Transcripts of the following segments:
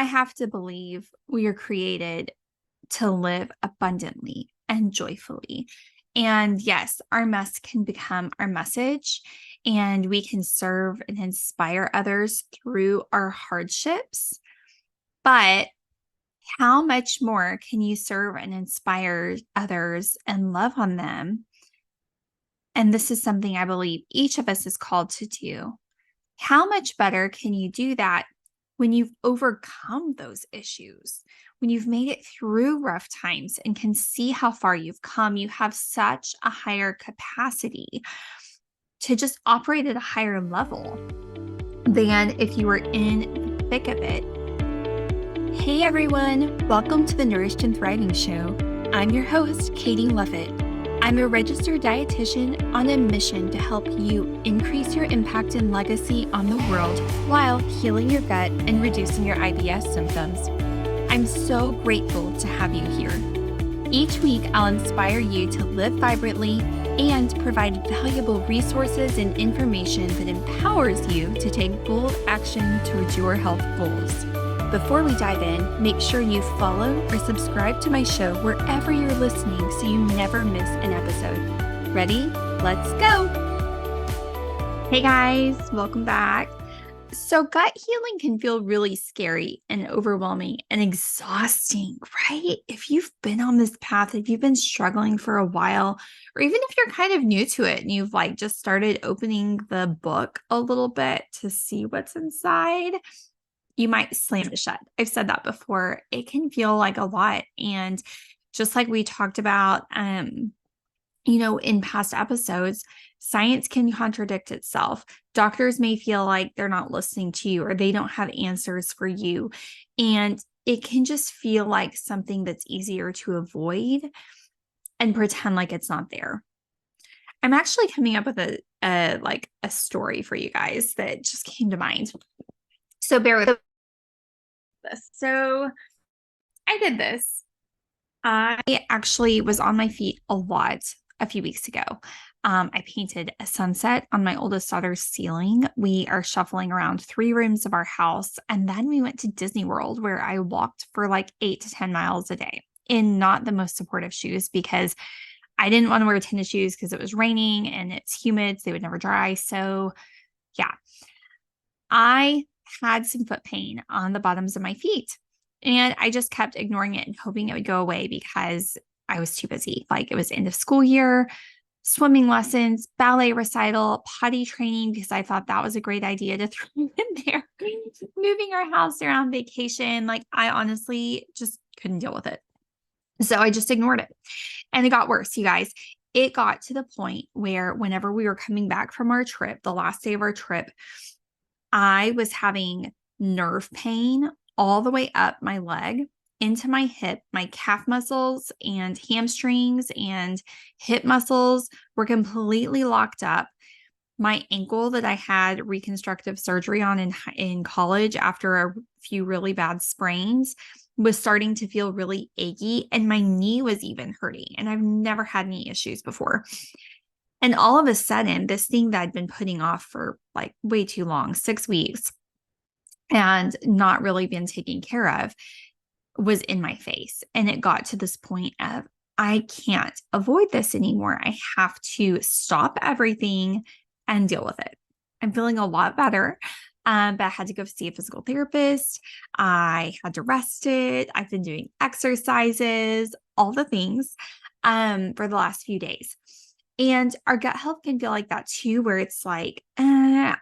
I have to believe we are created to live abundantly and joyfully. And yes, our mess can become our message, and we can serve and inspire others through our hardships. But how much more can you serve and inspire others and love on them? And this is something I believe each of us is called to do. How much better can you do that when you've overcome those issues, when you've made it through rough times and can see how far you've come? You have such a higher capacity to just operate at a higher level than if you were in the thick of it. Hey everyone, welcome to the Nourished and Thriving Show. I'm your host, Katie Lovett. I'm a registered dietitian on a mission to help you increase your impact and legacy on the world while healing your gut and reducing your IBS symptoms. I'm so grateful to have you here. Each week, I'll inspire you to live vibrantly and provide valuable resources and information that empowers you to take bold action towards your health goals. Before we dive in, make sure you follow or subscribe to my show wherever you're listening so you never miss an episode. Ready? Let's go! Hey guys, welcome back. So gut healing can feel really scary and overwhelming and exhausting, right? If you've been on this path, if you've been struggling for a while, or even if you're kind of new to it and you've just started opening the book a little bit to see what's inside, you might slam it shut. I've said that before. It can feel like a lot. And just like we talked about, in past episodes, science can contradict itself. Doctors may feel like they're not listening to you or they don't have answers for you. And it can just feel like something that's easier to avoid and pretend like it's not there. I'm actually coming up with a story for you guys that just came to mind. So bear with this. So I did this. I actually was on my feet a lot a few weeks ago. I painted a sunset on my oldest daughter's ceiling. We are shuffling around 3 rooms of our house. And then we went to Disney World, where I walked for 8 to 10 miles a day in not the most supportive shoes because I didn't want to wear tennis shoes because it was raining and it's humid, so they would never dry. So yeah, I had some foot pain on the bottoms of my feet. And I just kept ignoring it and hoping it would go away because I was too busy. It was end of school year, swimming lessons, ballet recital, potty training, because I thought that was a great idea to throw in there. Moving our house around vacation. I honestly just couldn't deal with it. So I just ignored it. And it got worse, you guys. It got to the point where whenever we were coming back from our trip, the last day of our trip, I was having nerve pain all the way up my leg into my hip. My calf muscles and hamstrings and hip muscles were completely locked up. My ankle that I had reconstructive surgery on in college after a few really bad sprains was starting to feel really achy, and my knee was even hurting. And I've never had knee issues before. And all of a sudden, this thing that I'd been putting off for way too long, 6 weeks, and not really been taken care of, was in my face. And it got to this point of, I can't avoid this anymore. I have to stop everything and deal with it. I'm feeling a lot better, but I had to go see a physical therapist. I had to rest it. I've been doing exercises, all the things, for the last few days. And our gut health can feel like that too, where it's I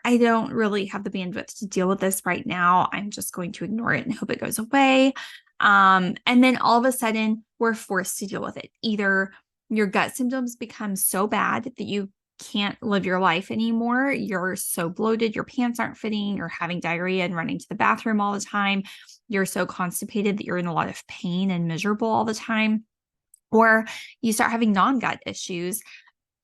don't really have the bandwidth to deal with this right now. I'm just going to ignore it and hope it goes away. And then all of a sudden, we're forced to deal with it. Either your gut symptoms become so bad that you can't live your life anymore. You're so bloated, your pants aren't fitting, you're having diarrhea and running to the bathroom all the time. You're so constipated that you're in a lot of pain and miserable all the time. Or you start having non-gut issues.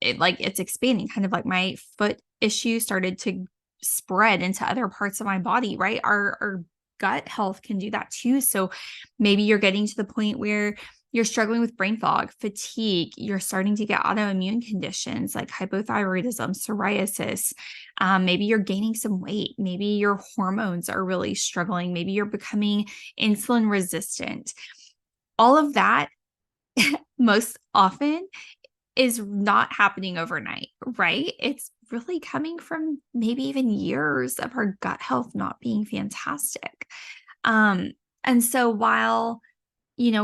It's expanding, kind of like my foot issue started to spread into other parts of my body, right? Our gut health can do that too. So maybe you're getting to the point where you're struggling with brain fog, fatigue, you're starting to get autoimmune conditions like hypothyroidism, psoriasis. Maybe you're gaining some weight. Maybe your hormones are really struggling. Maybe you're becoming insulin resistant. All of that most often is not happening overnight, right? It's really coming from maybe even years of our gut health not being fantastic. Um, and so while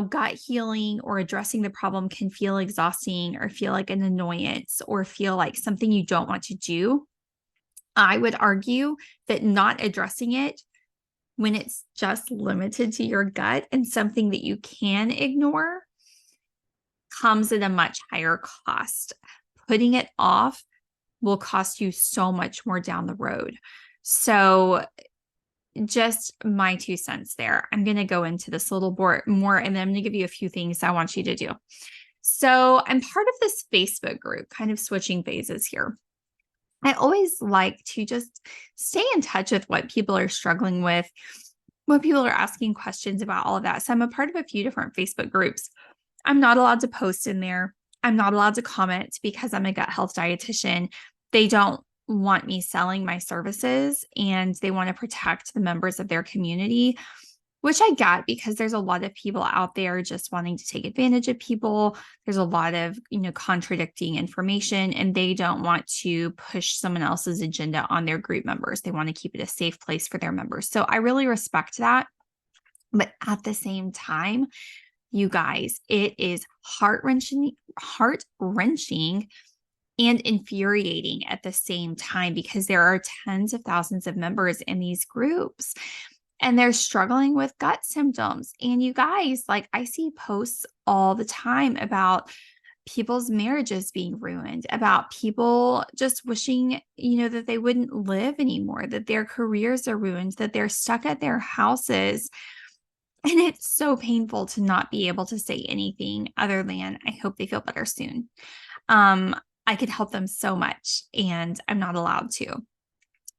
gut healing or addressing the problem can feel exhausting or feel like an annoyance or feel like something you don't want to do, I would argue that not addressing it when it's just limited to your gut and something that you can ignore comes at a much higher cost. Putting it off will cost you so much more down the road. So, just my 2 cents there. I'm going to go into this a little more, and then I'm going to give you a few things I want you to do. So, I'm part of this Facebook group, kind of switching phases here. I always like to just stay in touch with what people are struggling with, what people are asking questions about, all of that. So, I'm a part of a few different Facebook groups. I'm not allowed to post in there. I'm not allowed to comment because I'm a gut health dietitian. They don't want me selling my services and they want to protect the members of their community, which I get because there's a lot of people out there just wanting to take advantage of people. There's a lot of, contradicting information and they don't want to push someone else's agenda on their group members. They want to keep it a safe place for their members. So I really respect that. But at the same time, you guys, it is heart-wrenching and infuriating at the same time because there are tens of thousands of members in these groups and they're struggling with gut symptoms. And you guys, like I see posts all the time about people's marriages being ruined, about people just wishing, that they wouldn't live anymore, that their careers are ruined, that they're stuck at their houses. And it's so painful to not be able to say anything other than I hope they feel better soon. I could help them so much and I'm not allowed to.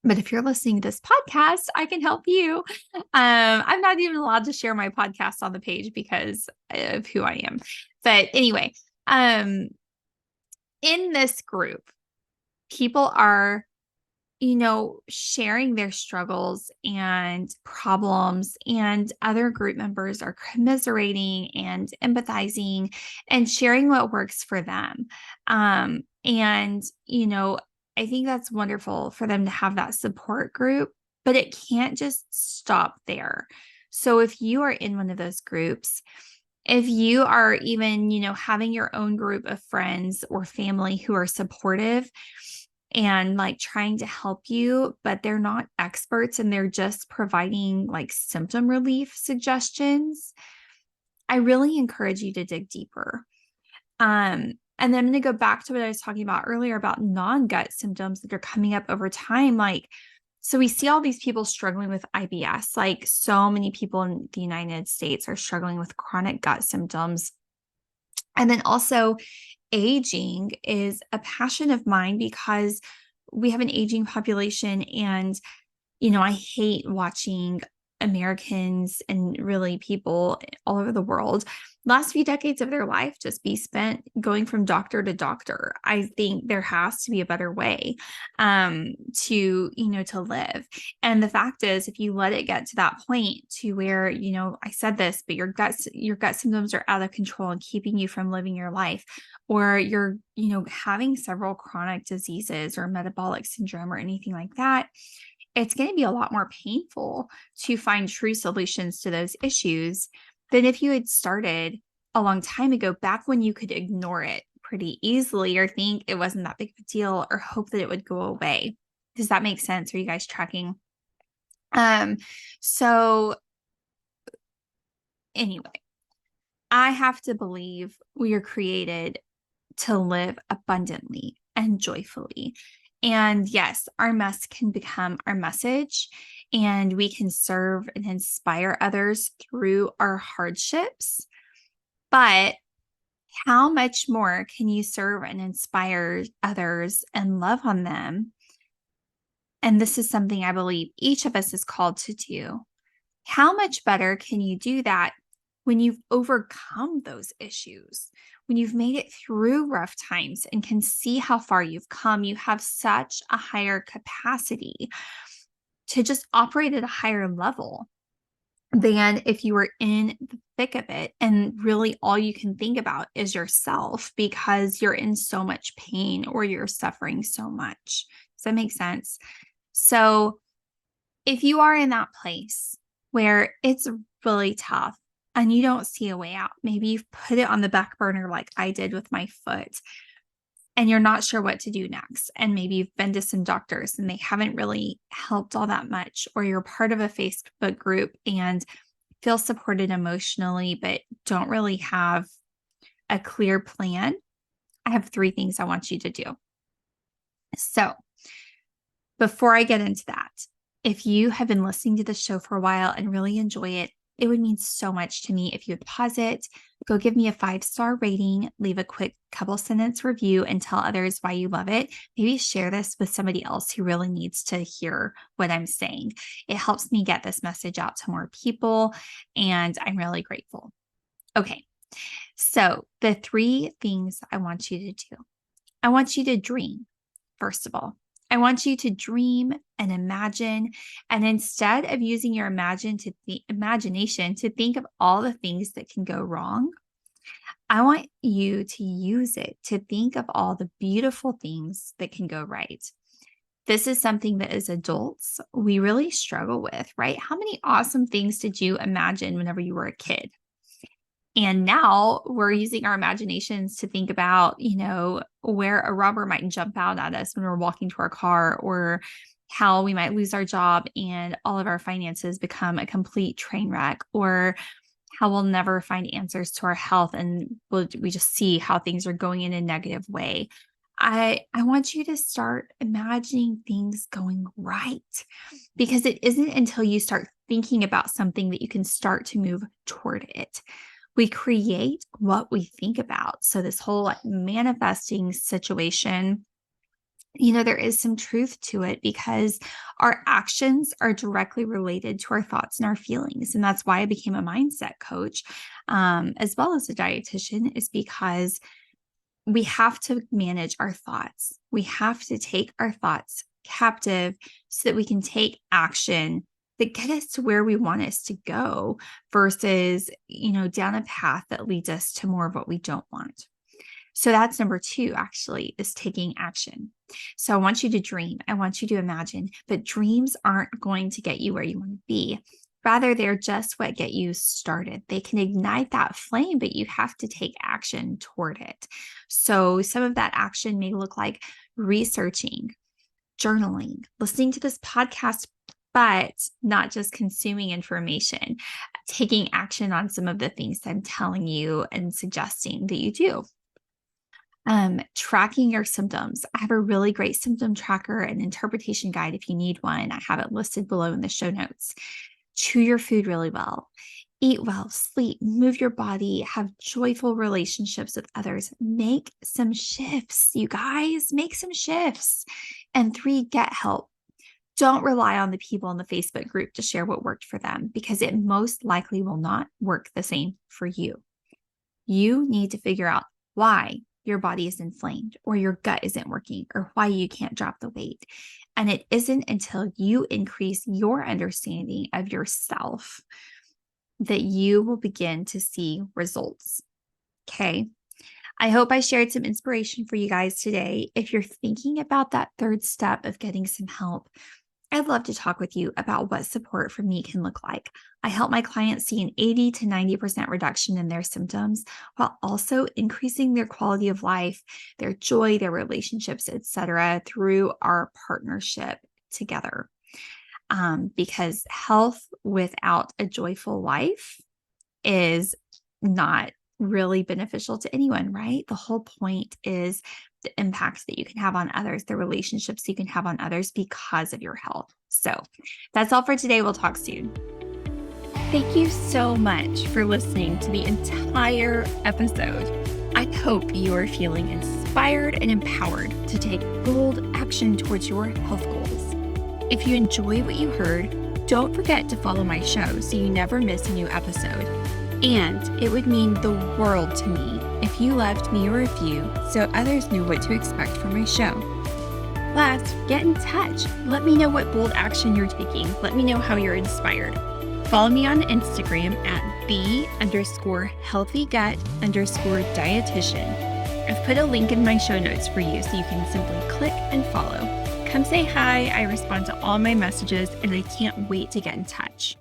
But if you're listening to this podcast, I can help you. I'm not even allowed to share my podcast on the page because of who I am. But anyway, in this group, people are sharing their struggles and problems, and other group members are commiserating and empathizing and sharing what works for them. And, I think that's wonderful for them to have that support group, but it can't just stop there. So if you are in one of those groups, if you are even, having your own group of friends or family who are supportive, and like trying to help you, but they're not experts and they're just providing like symptom relief suggestions, I really encourage you to dig deeper. And then I'm going to go back to what I was talking about earlier about non-gut symptoms that are coming up over time. So we see all these people struggling with IBS, like so many people in the United States are struggling with chronic gut symptoms. And then also aging is a passion of mine because we have an aging population and I hate watching Americans and really people all over the world last few decades of their life just be spent going from doctor to doctor. I think there has to be a better way to live. And the fact is, if you let it get to that point to where, I said this, but your gut symptoms are out of control and keeping you from living your life, or you're, having several chronic diseases or metabolic syndrome or anything like that, it's going to be a lot more painful to find true solutions to those issues than if you had started a long time ago, back when you could ignore it pretty easily or think it wasn't that big of a deal or hope that it would go away. Does that make sense? Are you guys tracking? So anyway, I have to believe we are created to live abundantly and joyfully. And yes, our mess can become our message, and we can serve and inspire others through our hardships. But how much more can you serve and inspire others and love on them? And this is something I believe each of us is called to do How much better can you do that when you've overcome those issues? When you've made it through rough times and can see how far you've come, you have such a higher capacity to just operate at a higher level than if you were in the thick of it and really all you can think about is yourself because you're in so much pain or you're suffering so much. Does that make sense? So, if you are in that place where it's really tough and you don't see a way out, maybe you've put it on the back burner like I did with my foot, and you're not sure what to do next. And maybe you've been to some doctors and they haven't really helped all that much, or you're part of a Facebook group and feel supported emotionally, but don't really have a clear plan. I have 3 things I want you to do. So, before I get into that, if you have been listening to the show for a while and really enjoy it, it would mean so much to me if you would pause it, go give me a 5-star rating, leave a quick couple sentence review, and tell others why you love it. Maybe share this with somebody else who really needs to hear what I'm saying. It helps me get this message out to more people, and I'm really grateful. Okay, so the 3 things I want you to do. I want you to dream, first of all. I want you to dream and imagine. And instead of using your imagination to think of all the things that can go wrong, I want you to use it to think of all the beautiful things that can go right. This is something that as adults, we really struggle with, right? How many awesome things did you imagine whenever you were a kid? And now we're using our imaginations to think about, where a robber might jump out at us when we're walking to our car, or how we might lose our job and all of our finances become a complete train wreck, or how we'll never find answers to our health and we just see how things are going in a negative way. I want you to start imagining things going right, because it isn't until you start thinking about something that you can start to move toward it. We create what we think about. So this whole manifesting situation, there is some truth to it because our actions are directly related to our thoughts and our feelings. And that's why I became a mindset coach, as well as a dietitian, is because we have to manage our thoughts. We have to take our thoughts captive so that we can take action that get us to where we want us to go versus, down a path that leads us to more of what we don't want. So that's number 2, actually, is taking action. So I want you to dream. I want you to imagine, but dreams aren't going to get you where you want to be. Rather, they're just what get you started. They can ignite that flame, but you have to take action toward it. So some of that action may look like researching, journaling, listening to this podcast, but not just consuming information, taking action on some of the things that I'm telling you and suggesting that you do. Tracking your symptoms. I have a really great symptom tracker and interpretation guide if you need one. I have it listed below in the show notes. Chew your food really well. Eat well, sleep, move your body, have joyful relationships with others. Make some shifts, you guys. Make some shifts. And 3, get help. Don't rely on the people in the Facebook group to share what worked for them, because it most likely will not work the same for you. You need to figure out why your body is inflamed, or your gut isn't working, or why you can't drop the weight. And it isn't until you increase your understanding of yourself that you will begin to see results. Okay. I hope I shared some inspiration for you guys today. If you're thinking about that 3rd step of getting some help, I'd love to talk with you about what support from me can look like. I help my clients see an 80 to 90% reduction in their symptoms while also increasing their quality of life, their joy, their relationships, etc., through our partnership together. Because health without a joyful life is not really beneficial to anyone, right? The whole point is the impact that you can have on others, the relationships you can have on others because of your health. So that's all for today. We'll talk soon. Thank you so much for listening to the entire episode. I hope you are feeling inspired and empowered to take bold action towards your health goals. If you enjoy what you heard, don't forget to follow my show so you never miss a new episode. And it would mean the world to me if you left me a review so others knew what to expect from my show. Last, get in touch. Let me know what bold action you're taking. Let me know how you're inspired. Follow me on Instagram at the_healthygut_dietitian. I've put a link in my show notes for you so you can simply click and follow. Come say hi. I respond to all my messages and I can't wait to get in touch.